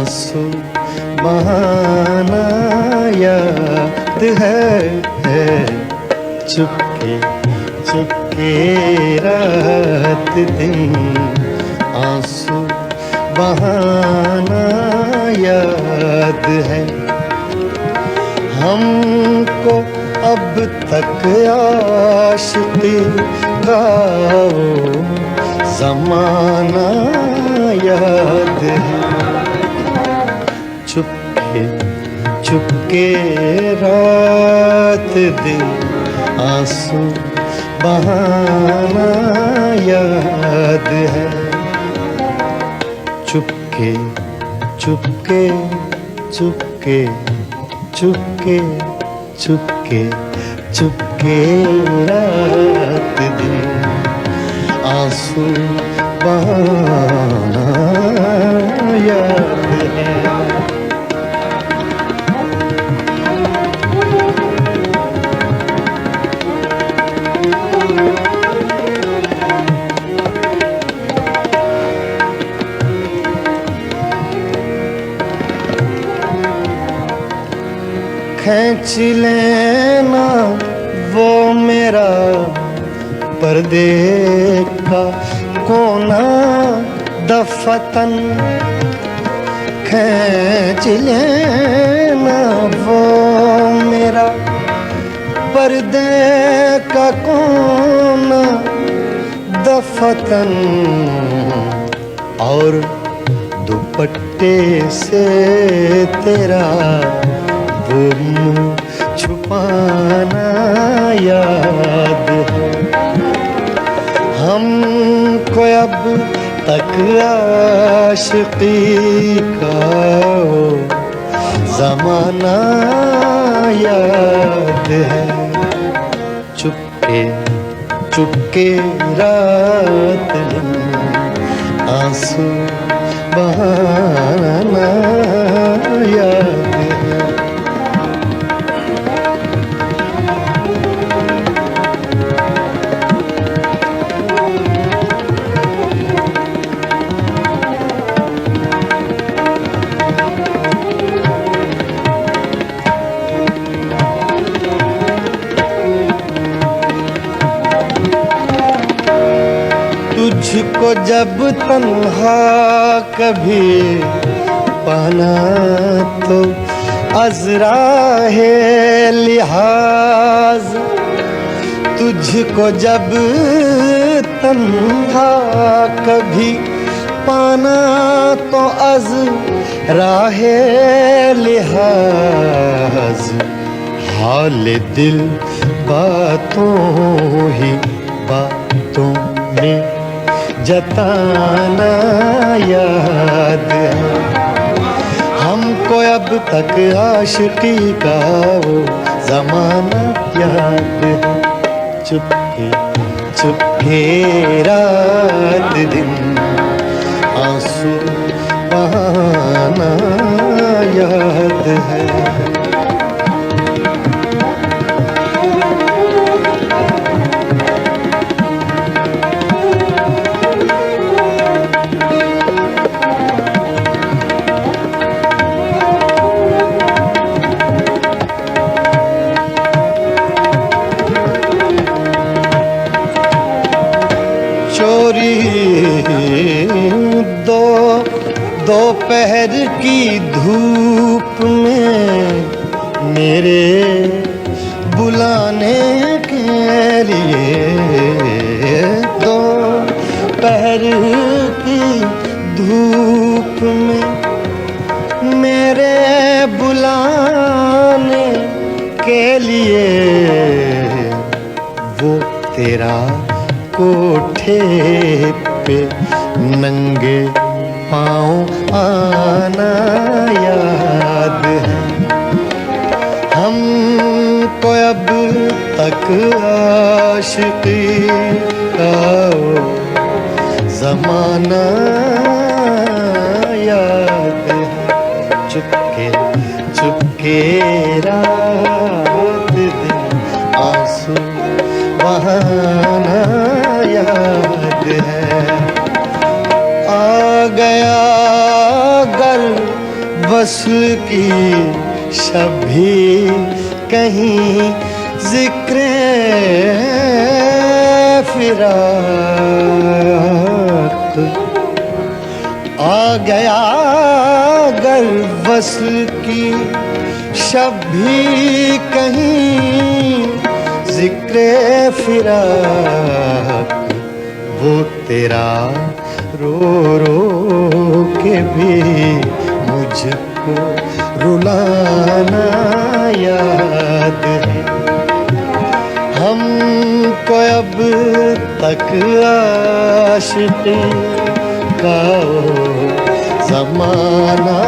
आंसू बहाना याद है चुपके चुपके रात दिन आंसू बहाना याद है हमको अब तक आशिकी का वो ज़माना याद है चुपके चुपके रात दिन आंसू बहाना याद है चुपके चुपके चुपके चुपके चुपके चुपके रात दिन आंसू बहाना याद है खींच लेना वो मेरा पर्दे का कोना दफतन खींच लेना वो मेरा पर्दे का कोना दफतन और दुपट्टे से तेरा वो मुँह छुपाना याद है हमको अब तक आशिकी का वो ज़माना याद है चुपके चुपके रात दिन आंसू बहाना याद है तुझको जब तन्हा कभी पाना तो अज़रा है लिहाज तुझको जब तन्हा कभी पाना तो अज़रा है लिहाज हाल दिल बातों ही बातों में जताना याद है हमको अब तक आशिकी का वो ज़माना याद है चुपके चुपके रात दिन आंसू बहाना याद है दोपहर की धूप में मेरे बुलाने के लिए दोपहर की धूप में मेरे बुलाने के लिए वो तेरा कोठे पे नंगे पाँव आना याद है हमको अब तक आशिकी का वो ज़माना याद है चुपके चुपके रात दिन आंसू बहाना याद है आ गया गर वस्ल की शभी कहीं जिक्र फिराक आ गया अगर वस्ल की शभी कहीं जिक्र फिराक वो तेरा रो रो के भी मुझको रुलाना याद है। हमको अब तक आशिकी का वो ज़माना